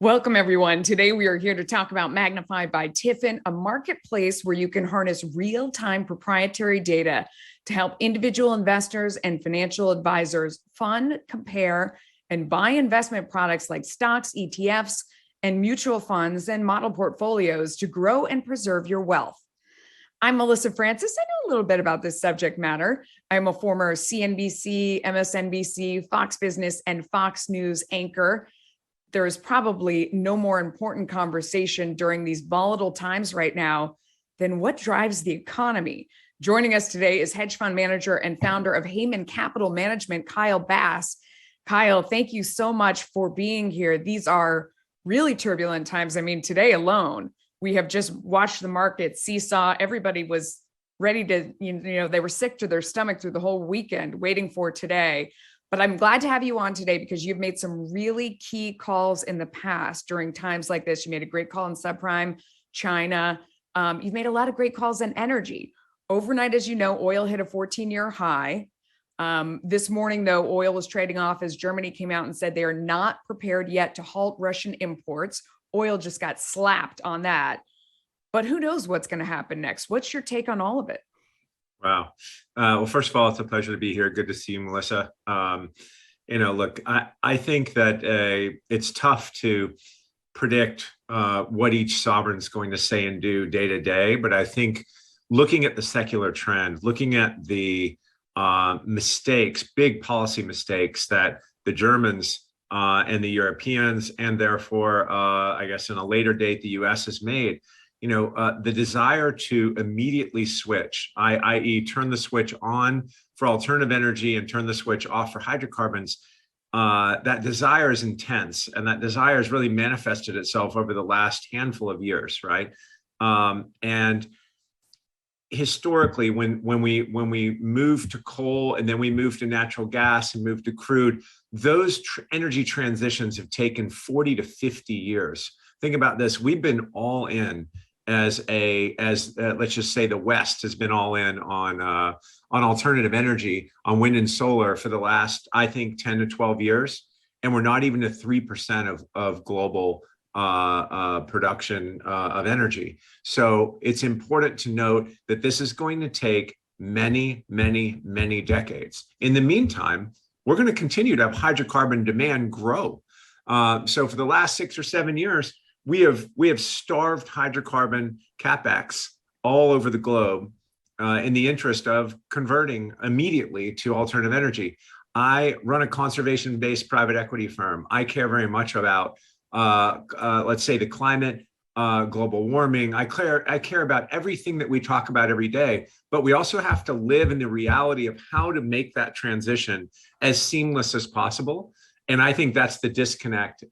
Welcome, everyone. Today, we are here to talk about Magnifi by Tiffin, a marketplace where you can harness real-time proprietary data to help individual investors and financial advisors fund, compare, and buy investment products like stocks, ETFs, and mutual funds and model portfolios to grow and preserve your wealth. I'm Melissa Francis. I know a little bit about this subject matter. I'm a former CNBC, MSNBC, Fox Business, and Fox News anchor. There is probably no more important conversation during these volatile times right now than what drives the economy. Joining us today is hedge fund manager and founder of Hayman Capital Management, Kyle Bass. Kyle, thank you so much for being here. These are really turbulent times. I mean, today alone, we have just watched the market seesaw. Everybody was ready to, they were sick to their stomach through the whole weekend waiting for today. But I'm glad to have you on today because you've made some really key calls in the past during times like this. You made a great call in subprime, China. You've made a lot of great calls in energy. Overnight, as you know, oil hit a 14-year high. This morning, though, oil was trading off as Germany came out and said they are not prepared yet to halt Russian imports. Oil just got slapped on that. But who knows what's going to happen next? What's your take on all of it? Wow. Well, first of all, it's a pleasure to be here. Good to see you, Melissa. Look, I think that it's tough to predict what each sovereign is going to say and do day to day. But I think looking at the secular trend, looking at the mistakes, big policy mistakes that the Germans and the Europeans, and therefore, I guess in a later date, the US has made, the desire to immediately switch, i.e. turn the switch on for alternative energy and turn the switch off for hydrocarbons, that desire is intense. And that desire has really manifested itself over the last handful of years, right? And historically, when we moved to coal and then we moved to natural gas and moved to crude, those energy transitions have taken 40 to 50 years. Think about this. We've been all in as let's just say the West has been all in on alternative energy, on wind and solar for the last, I think, 10 to 12 years. And we're not even at 3% of global production of energy. So it's important to note that this is going to take many, many, many decades. In the meantime, we're going to continue to have hydrocarbon demand grow. So for the last 6 or 7 years, we have starved hydrocarbon capex all over the globe in the interest of converting immediately to alternative energy. I run a conservation-based private equity firm. I care very much about, let's say, the climate, global warming. I care about everything that we talk about every day, but we also have to live in the reality of how to make that transition as seamless as possible. And I think that's the disconnect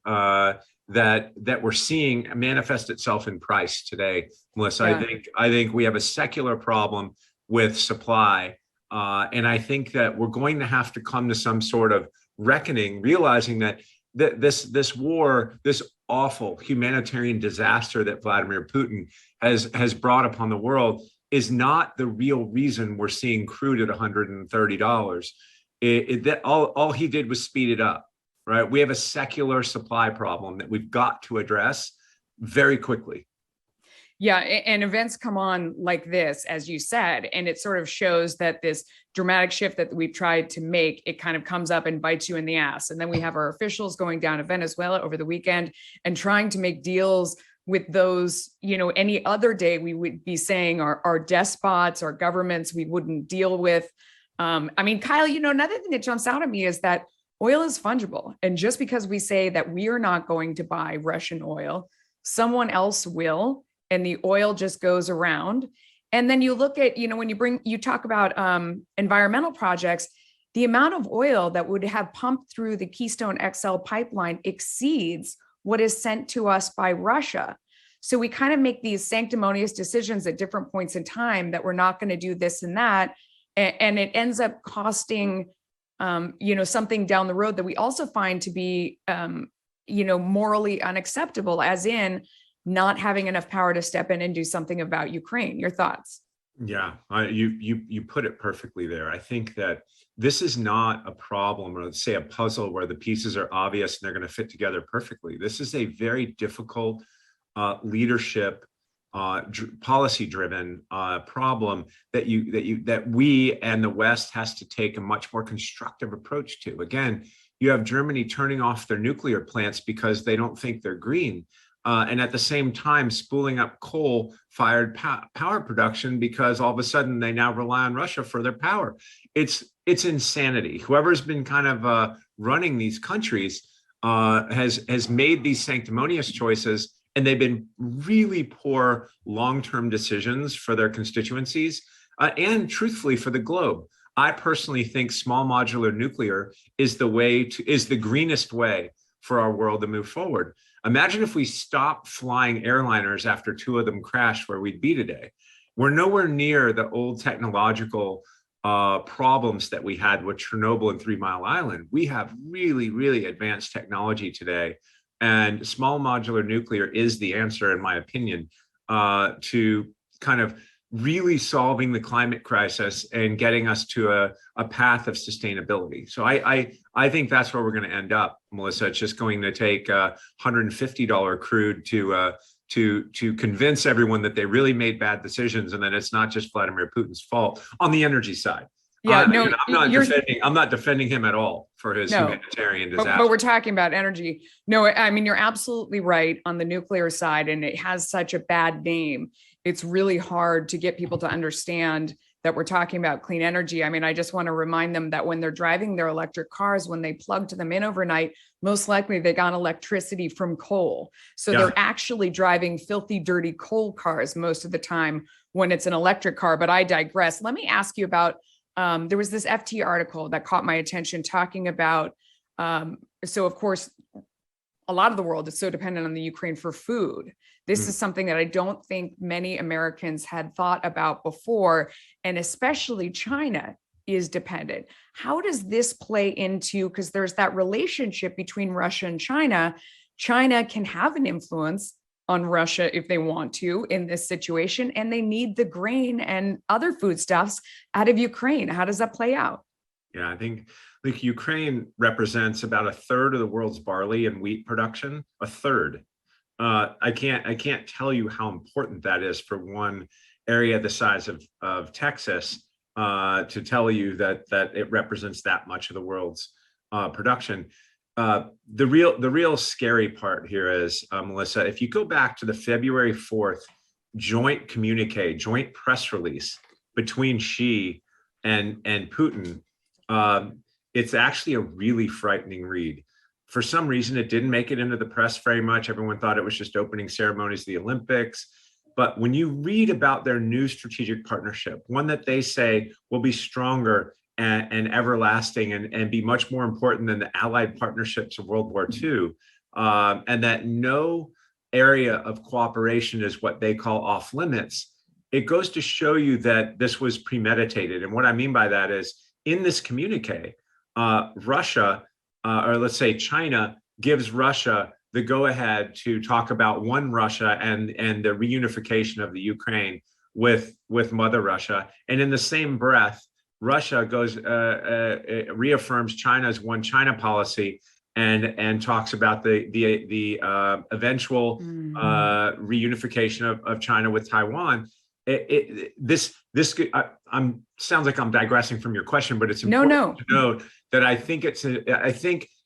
that we're seeing manifest itself in price today, Melissa. Yeah. I think we have a secular problem with supply, and I think that we're going to have to come to some sort of reckoning, realizing that this war, this awful humanitarian disaster that Vladimir Putin has brought upon the world, is not the real reason we're seeing crude at $130. All he did was speed it up. Right? We have a secular supply problem that we've got to address very quickly. Yeah, and events come on like this, as you said, and it sort of shows that this dramatic shift that we've tried to make, it kind of comes up and bites you in the ass. And then we have our officials going down to Venezuela over the weekend and trying to make deals with those, any other day we would be saying our despots, our governments we wouldn't deal with. Kyle, another thing that jumps out at me is that oil is fungible. And just because we say that we are not going to buy Russian oil, someone else will, and the oil just goes around. And then you look at, when you talk about environmental projects, the amount of oil that would have pumped through the Keystone XL pipeline exceeds what is sent to us by Russia. So we kind of make these sanctimonious decisions at different points in time that we're not going to do this and that. And it ends up costing something down the road that we also find to be, morally unacceptable, as in not having enough power to step in and do something about Ukraine. Your thoughts? Yeah, you put it perfectly there. I think that this is not a problem, or let's say a puzzle where the pieces are obvious and they're going to fit together perfectly. This is a very difficult leadership, policy-driven problem that we and the West has to take a much more constructive approach to. Again, you have Germany turning off their nuclear plants because they don't think they're green. And at the same time, spooling up coal-fired power production because all of a sudden they now rely on Russia for their power. It's insanity. Whoever's been kind of running these countries has made these sanctimonious choices, and they've been really poor long-term decisions for their constituencies and, truthfully, for the globe. I personally think small modular nuclear is the greenest way for our world to move forward. Imagine if we stopped flying airliners after 2 of them crashed, where we'd be today. We're nowhere near the old technological problems that we had with Chernobyl and 3 Mile Island. We have really, really advanced technology today, and small modular nuclear is the answer, in my opinion, to kind of really solving the climate crisis and getting us to a path of sustainability. So I think that's where we're going to end up, Melissa. It's just going to take $150 crude to convince everyone that they really made bad decisions, and that it's not just Vladimir Putin's fault on the energy side. Yeah, no, I'm not defending him at all for his humanitarian disaster. But we're talking about energy. No, I mean, you're absolutely right on the nuclear side, and it has such a bad name. It's really hard to get people to understand that we're talking about clean energy. I mean, I just want to remind them that when they're driving their electric cars, when they plugged them in overnight, most likely they got electricity from coal. So they're actually driving filthy, dirty coal cars most of the time when it's an electric car. But I digress. Let me ask you about, there was this FT article that caught my attention talking about, so of course, a lot of the world is so dependent on the Ukraine for food. This is something that I don't think many Americans had thought about before, and especially China is dependent. How does this play into, because there's that relationship between Russia and China. China can have an influence on Russia if they want to in this situation, and they need the grain and other foodstuffs out of Ukraine. How does that play out? Yeah, I think like Ukraine represents about 1/3 of the world's barley and wheat production. 1/3. I can't tell you how important that is for one area the size of Texas to tell you that it represents that much of the world's production. The real scary part here is, Melissa, if you go back to the February 4th joint communique, joint press release between Xi and Putin, it's actually a really frightening read. For some reason, it didn't make it into the press very much. Everyone thought it was just opening ceremonies of the Olympics. But when you read about their new strategic partnership, one that they say will be stronger and everlasting and be much more important than the allied partnerships of World War II, and that no area of cooperation is what they call off limits, it goes to show you that this was premeditated. And what I mean by that is, in this communique, Russia, or let's say China, gives Russia the go-ahead to talk about one Russia and the reunification of the Ukraine with Mother Russia. And in the same breath, Russia goes reaffirms China's one China policy and talks about the eventual reunification of China with Taiwan. Sounds like I'm digressing from your question, but it's important to note that I think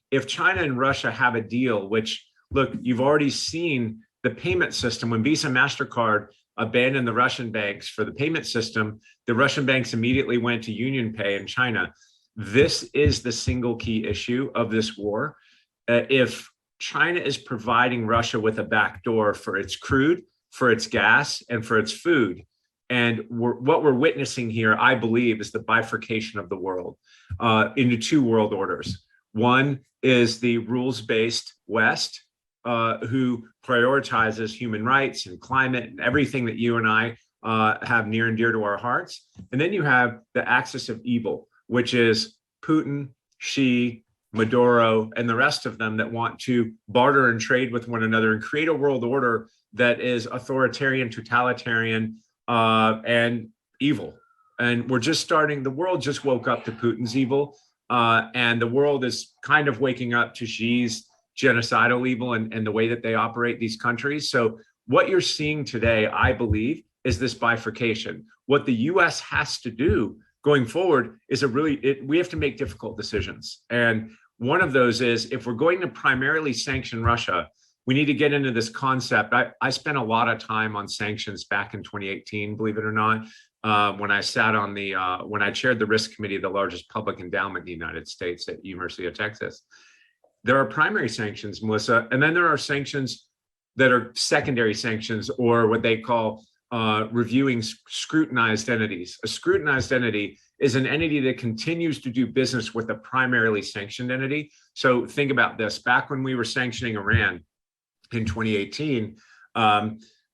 if China and Russia have a deal, which, look, you've already seen the payment system. When Visa, MasterCard abandoned the Russian banks for the payment system, the Russian banks immediately went to UnionPay in China. This is the single key issue of this war. If China is providing Russia with a backdoor for its crude, for its gas, and for its food, and what we're witnessing here, I believe, is the bifurcation of the world into 2 world orders. One is the rules-based West, who prioritizes human rights and climate and everything that you and I have near and dear to our hearts. And then you have the axis of evil, which is Putin, Xi, Maduro, and the rest of them that want to barter and trade with one another and create a world order that is authoritarian, totalitarian, and evil. and we're just starting. The world just woke up to Putin's evil, and the world is kind of waking up to Xi's genocidal evil and the way that they operate these countries. So what you're seeing today, I believe, is this bifurcation. What the U.S. has to do going forward is we have to make difficult decisions. And one of those is, if we're going to primarily sanction Russia, we need to get into this concept. I spent a lot of time on sanctions back in 2018, believe it or not, when I sat on when I chaired the risk committee of the largest public endowment in the United States at University of Texas. There are primary sanctions, Melissa, and then there are sanctions that are secondary sanctions, or what they call reviewing scrutinized entities. A scrutinized entity is an entity that continues to do business with a primarily sanctioned entity. So think about this. Back when we were sanctioning Iran in 2018,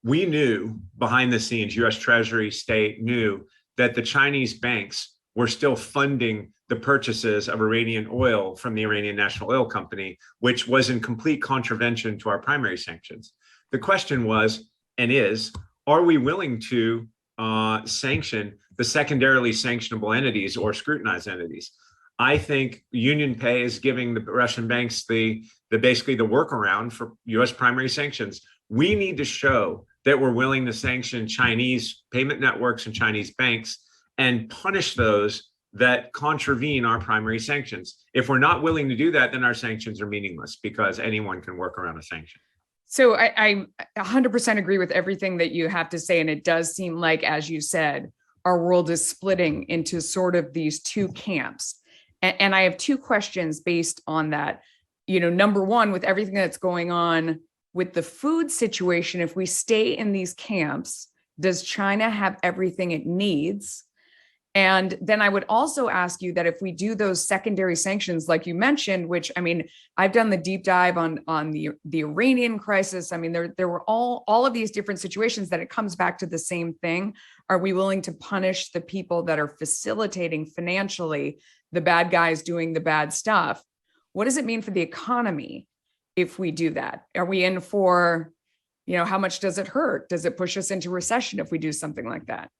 we knew behind the scenes, US Treasury, State knew that the Chinese banks were still funding the purchases of Iranian oil from the Iranian National Oil Company, which was in complete contravention to our primary sanctions. The question was, and is, are we willing to sanction the secondarily sanctionable entities or scrutinized entities? I think UnionPay is giving the Russian banks basically the workaround for US primary sanctions. We need to show that we're willing to sanction Chinese payment networks and Chinese banks and punish those that contravene our primary sanctions. If we're not willing to do that, then our sanctions are meaningless, because anyone can work around a sanction. So I 100% agree with everything that you have to say. And it does seem like, as you said, our world is splitting into sort of these two camps. And I have two questions based on that. Number one, with everything that's going on with the food situation, if we stay in these camps, does China have everything it needs? And then I would also ask you that if we do those secondary sanctions, like you mentioned, which, I mean, I've done the deep dive on the Iranian crisis. I mean, there were all of these different situations that it comes back to the same thing. Are we willing to punish the people that are facilitating financially the bad guys doing the bad stuff? What does it mean for the economy if we do that? Are we in for, how much does it hurt? Does it push us into recession if we do something like that?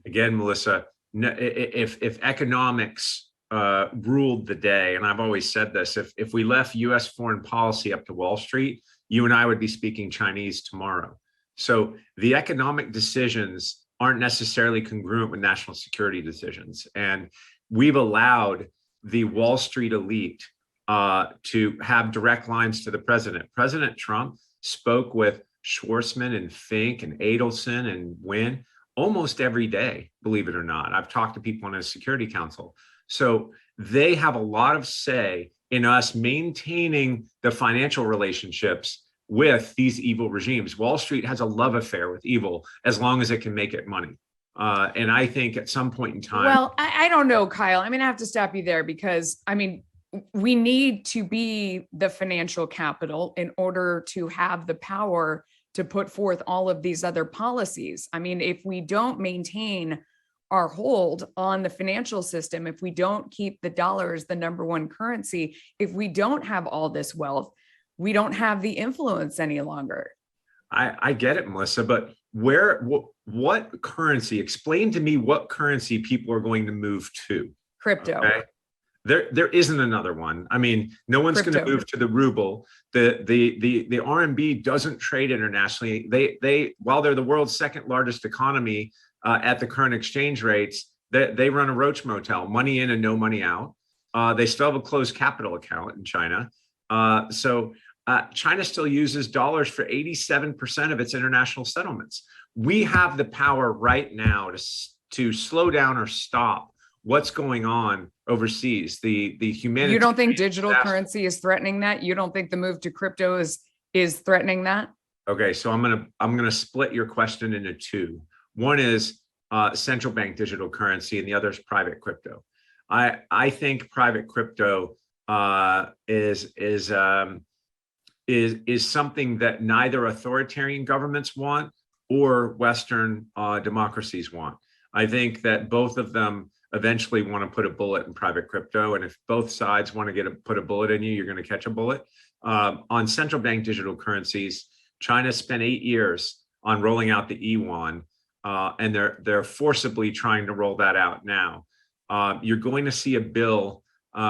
Again, Melissa, if economics ruled the day, and I've always said this, if we left US foreign policy up to Wall Street, you and I would be speaking Chinese tomorrow. So the economic decisions aren't necessarily congruent with national security decisions. And we've allowed the Wall Street elite to have direct lines to the president. President Trump spoke with Schwarzman and Fink and Adelson and Wynn almost every day, believe it or not. I've talked to people on his Security Council. So they have a lot of say in us maintaining the financial relationships with these evil regimes. Wall Street has a love affair with evil as long as it can make it money. And I think at some point in time. Well, I don't know, Kyle. I mean, I have to stop you there because, I mean, we need to be the financial capital in order to have the power to put forth all of these other policies. I mean, if we don't maintain our hold on the financial system, if we don't keep the dollar as the number one currency, if we don't have all this wealth, we don't have the influence any longer. I get it, Melissa, but what currency? Explain to me what currency people are going to move to. Crypto. Okay? There isn't another one. I mean, no one's going to move to the ruble. The RMB doesn't trade internationally. They while they're the world's second largest economy at the current exchange rates, they run a roach motel, money in and no money out. They still have a closed capital account in China. So China still uses dollars for 87% of its international settlements. We have the power right now to slow down or stop what's going on overseas. The humanitarian. You don't think digital currency is threatening that? You don't think the move to crypto is threatening that? Okay, so I'm gonna split your question into two. One is central bank digital currency, and the other is private crypto. I think private crypto is something that neither authoritarian governments want or Western democracies want. I think that both of them eventually want to put a bullet in private crypto. And if both sides want to put a bullet in you, you're going to catch a bullet. On central bank digital currencies, China spent 8 years on rolling out the yuan. and they're forcibly trying to roll that out now. You're going to see a bill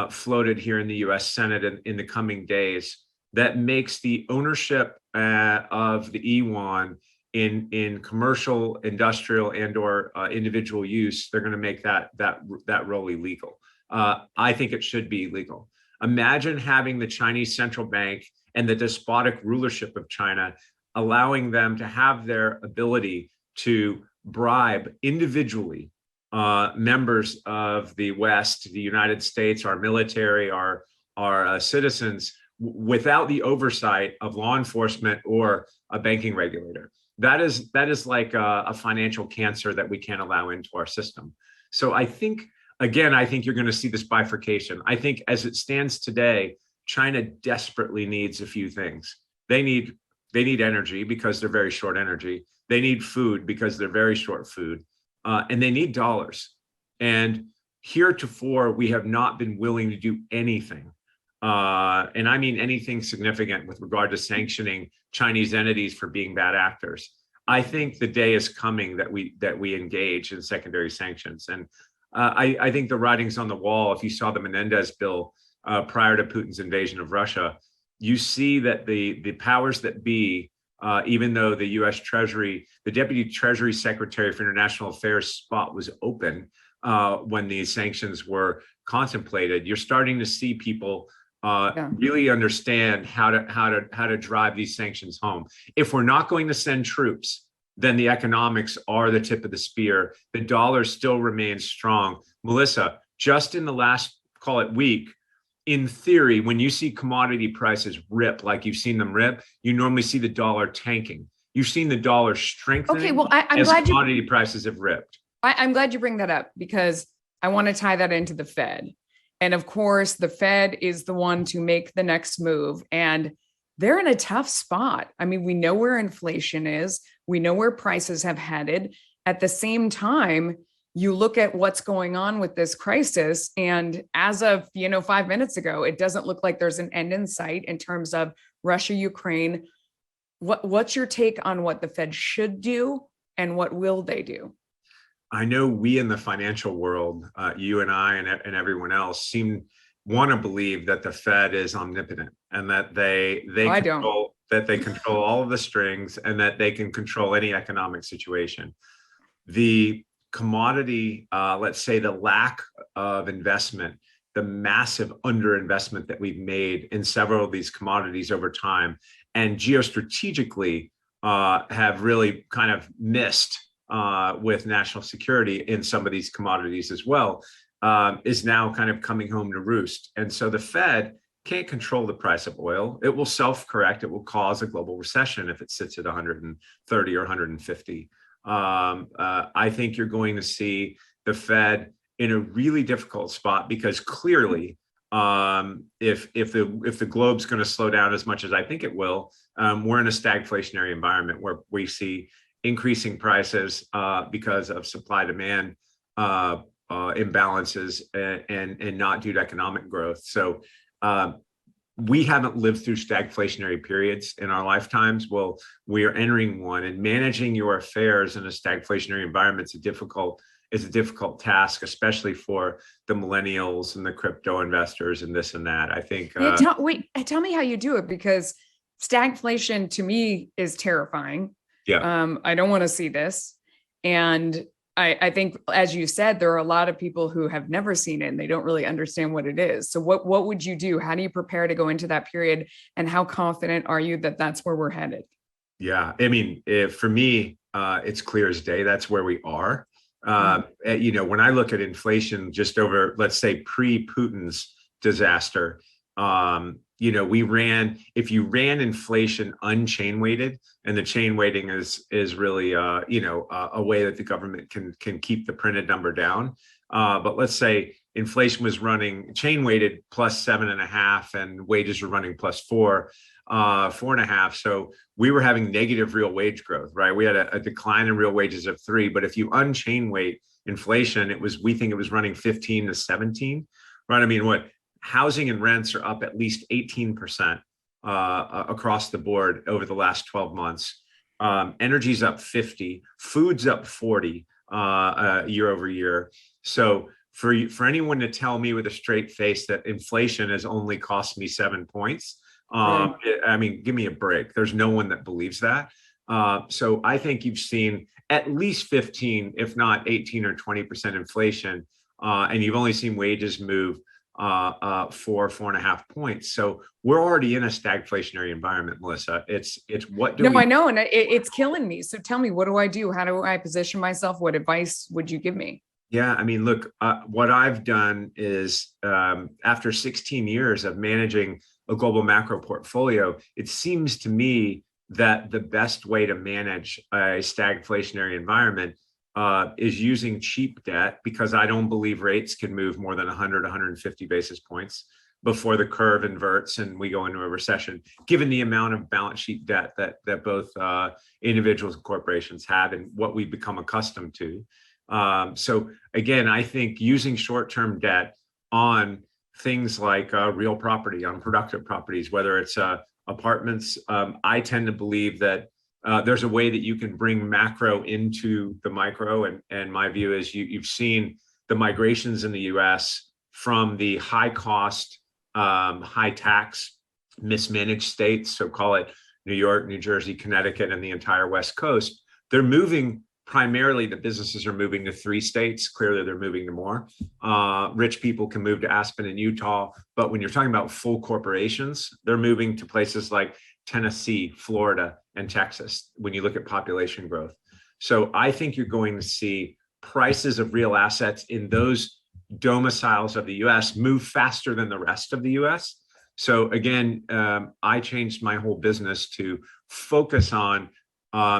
floated here in the U.S. Senate in the coming days that makes the ownership of the yuan in commercial, industrial, and/or individual use. They're going to make that role illegal. I think it should be illegal. Imagine having the Chinese central bank and the despotic rulership of China allowing them to have their ability to bribe individually members of the West, the United States, our military, our citizens, without the oversight of law enforcement or a banking regulator. That is like a financial cancer that we can't allow into our system. So I think you're going to see this bifurcation. I think as it stands today, China desperately needs a few things. They need energy because they're very short energy. They need food because they're very short food. And they need dollars. And heretofore, we have not been willing to do anything. And I mean anything significant with regard to sanctioning Chinese entities for being bad actors. I think the day is coming that we engage in secondary sanctions. And I think the writing's on the wall. If you saw the Menendez bill prior to Putin's invasion of Russia, you see that the powers that be, even though the U.S. Treasury, the Deputy Treasury Secretary for International Affairs spot was open when these sanctions were contemplated, you're starting to see people really understand how to drive these sanctions home. If we're not going to send troops, then the economics are the tip of the spear. The dollar still remains strong. Melissa, just in the last, call it week, in theory, when you see commodity prices rip like you've seen them rip, you normally see the dollar tanking. You've seen the dollar strengthening. Okay, well, I'm glad commodity prices have ripped. I'm glad you bring that up because I want to tie that into the Fed. And of course, the Fed is the one to make the next move. And they're in a tough spot. I mean, we know where inflation is. We know where prices have headed. At the same time, you look at what's going on with this crisis. And as of, 5 minutes ago, it doesn't look like there's an end in sight in terms of Russia, Ukraine. What's your take on what the Fed should do and what will they do? I know we in the financial world, you and I and everyone else want to believe that the Fed is omnipotent and that they control all of the strings and that they can control any economic situation. The commodity, let's say the lack of investment, the massive underinvestment that we've made in several of these commodities over time, and geostrategically have really kind of missed with national security in some of these commodities as well, is now kind of coming home to roost. And so the Fed can't control the price of oil. It will self-correct. It will cause a global recession if it sits at 130 or 150. I think you're going to see the Fed in a really difficult spot because clearly, if the globe's going to slow down as much as I think it will, we're in a stagflationary environment where we see increasing prices because of supply-demand imbalances and not due to economic growth. So we haven't lived through stagflationary periods in our lifetimes. Well, we are entering one, and managing your affairs in a stagflationary environment is a difficult task, especially for the millennials and the crypto investors and this and that. I think. Tell me how you do it, because stagflation to me is terrifying. Yeah. I don't want to see this. And I think, as you said, there are a lot of people who have never seen it and they don't really understand what it is. So what would you do? How do you prepare to go into that period? And how confident are you that that's where we're headed? Yeah. I mean, for me, it's clear as day. That's where we are. When I look at inflation just over, let's say, pre-Putin's disaster, if you ran inflation unchain weighted, and the chain weighting is really, a way that the government can keep the printed number down. But let's say inflation was running chain weighted plus 7.5 and wages were running plus 4.5. So we were having negative real wage growth, right? We had a decline in real wages of 3, but if you unchain weight inflation, we think it was running 15 to 17, right? I mean, housing and rents are up at least 18% across the board over the last 12 months. Energy's up 50, food's up 40 year over year. So for anyone to tell me with a straight face that inflation has only cost me 7 points, Right. I mean, give me a break. There's no one that believes that. So I think you've seen at least 15, if not 18 or 20% inflation, and you've only seen wages move 4.5 points. So we're already in a stagflationary environment, Melissa. It's what do we? I know, and it's killing me. So tell me, what do I do? How do I position myself? What advice would you give me? Yeah, I mean, look, what I've done is after 16 years of managing a global macro portfolio, it seems to me that the best way to manage a stagflationary environment is using cheap debt, because I don't believe rates can move more than 100, 150 basis points before the curve inverts and we go into a recession, given the amount of balance sheet debt that both individuals and corporations have and what we've become accustomed to. So again, I think using short-term debt on things like real property, on productive properties, whether it's apartments, I tend to believe that there's a way that you can bring macro into the micro. And my view is you've seen the migrations in the US from the high cost, high tax, mismanaged states, so call it New York, New Jersey, Connecticut, and the entire West Coast. They're moving. Primarily, the businesses are moving to 3 states. Clearly, they're moving to more. Rich people can move to Aspen and Utah. But when you're talking about full corporations, they're moving to places like Tennessee, Florida, and Texas when you look at population growth. So I think you're going to see prices of real assets in those domiciles of the US move faster than the rest of the US. So again, I changed my whole business to focus on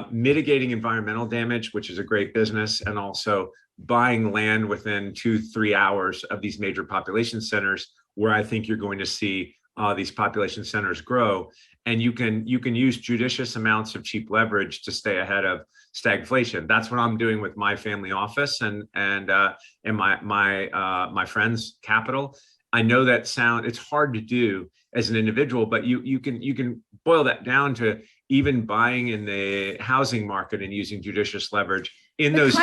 mitigating environmental damage, which is a great business, and also buying land within 2-3 hours of these major population centers, where I think you're going to see these population centers grow. And you can use judicious amounts of cheap leverage to stay ahead of stagflation. That's what I'm doing with my family office and my friends' capital. I know that it's hard to do as an individual, but you can boil that down to even buying in the housing market and using judicious leverage in those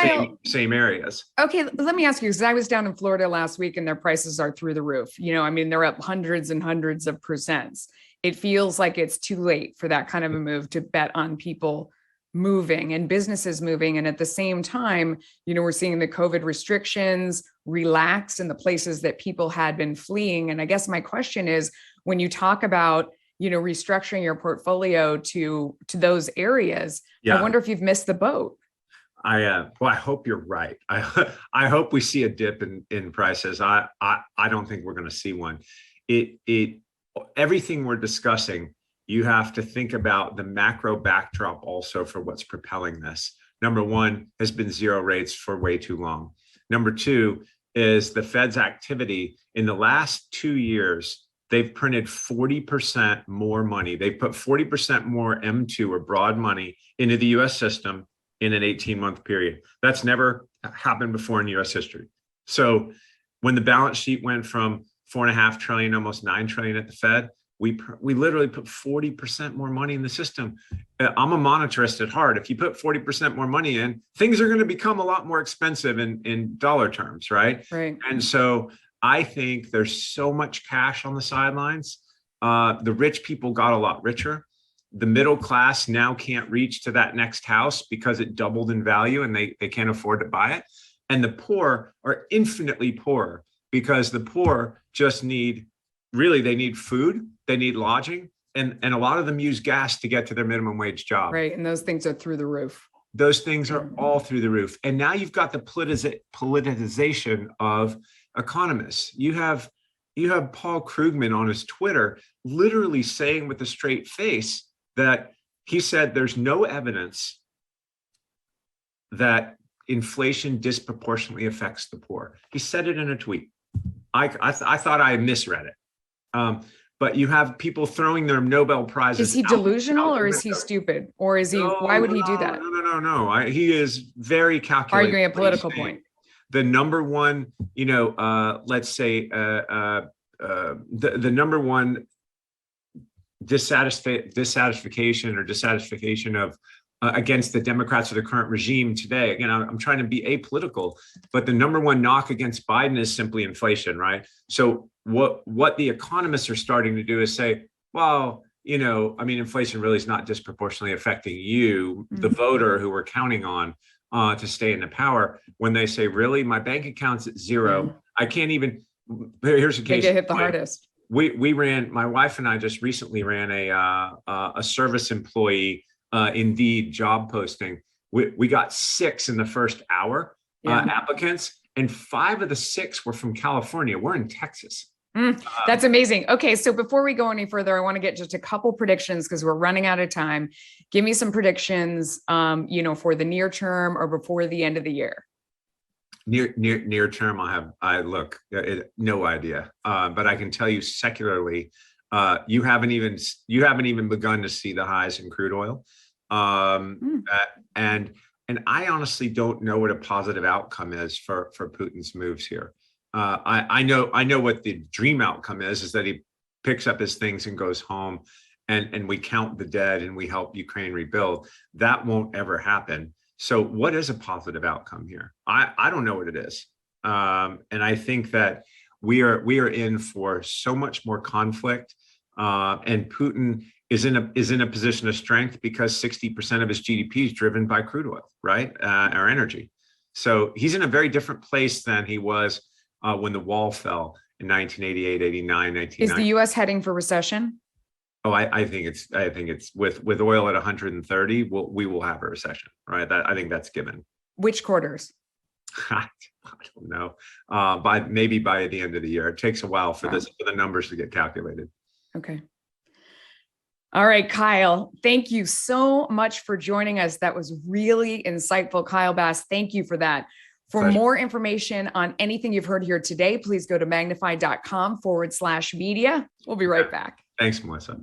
same areas. Okay, let me ask you, because I was down in Florida last week and their prices are through the roof. I mean, they're up hundreds and hundreds of percents. It feels like it's too late for that kind of a move to bet on people moving and businesses moving. And at the same time, we're seeing the COVID restrictions relax in the places that people had been fleeing. And I guess my question is, when you talk about restructuring your portfolio to those areas, I wonder if you've missed the boat. I hope you're right. I hope we see a dip in prices. I don't think we're going to see one. Everything we're discussing, you have to think about the macro backdrop also for what's propelling this. Number one has been zero rates for way too long. Number two is the Fed's activity in the last 2 years. They've printed 40% more money. They've put 40% more M2 or broad money into the US system in an 18-month period. That's never happened before in US history. So when the balance sheet went from 4.5 trillion, almost 9 trillion at the Fed, we literally put 40% more money in the system. I'm a monetarist at heart. If you put 40% more money in, things are going to become a lot more expensive in dollar terms, right? Right. And so I think there's so much cash on the sidelines. The rich people got a lot richer. The middle class now can't reach to that next house because it doubled in value and they can't afford to buy it. And the poor are infinitely poorer because the poor just need food, they need lodging, and a lot of them use gas to get to their minimum wage job. Right, and those things are through the roof. Those things are all through the roof. And now you've got the politicization of economists. You have Paul Krugman on his Twitter literally saying with a straight face that he said there's no evidence that inflation disproportionately affects the poor. He said it in a tweet. I thought I misread it. But you have people throwing their Nobel Prizes. Is he delusional or is he stupid? Or is he, why would he do that? No. He is very calculated. Arguing a political point. The number one, let's say, the number one dissatisfaction of against the Democrats or the current regime today. Again, I'm trying to be apolitical, but the number one knock against Biden is simply inflation, right? So what the economists are starting to do is say, well, inflation really is not disproportionately affecting you, the voter who we're counting on to stay in the power. When they say, really, my bank account's at zero, I can't even. Here's a case. They get hit the hardest. We ran. My wife and I just recently ran a service employee Indeed job posting. We got 6 in the first hour applicants, and 5 of the 6 were from California. We're in Texas. That's amazing. Okay, so before we go any further, I want to get just a couple predictions because we're running out of time. Give me some predictions, for the near term or before the end of the year. Near term, no idea. But I can tell you secularly, you haven't even begun to see the highs in crude oil, and I honestly don't know what a positive outcome is for Putin's moves here. I know what the dream outcome is that he picks up his things and goes home, and we count the dead and we help Ukraine rebuild. That won't ever happen. So what is a positive outcome here? I don't know what it is. And I think that we are in for so much more conflict. And Putin is in a position of strength because 60% of his GDP is driven by crude oil, right? Our energy. So he's in a very different place than he was when the wall fell in 1988, 89, 1990. Is the U.S. heading for recession? Oh, I think it's with oil at 130, we will have a recession, right? I think that's given. Which quarters? I don't know. Maybe by the end of the year. It takes a while for the numbers to get calculated. Okay. All right, Kyle, thank you so much for joining us. That was really insightful. Kyle Bass, thank you for that. For Pleasure. More information on anything you've heard here today, please go to magnifi.com/media. We'll be right back. Thanks, Melissa.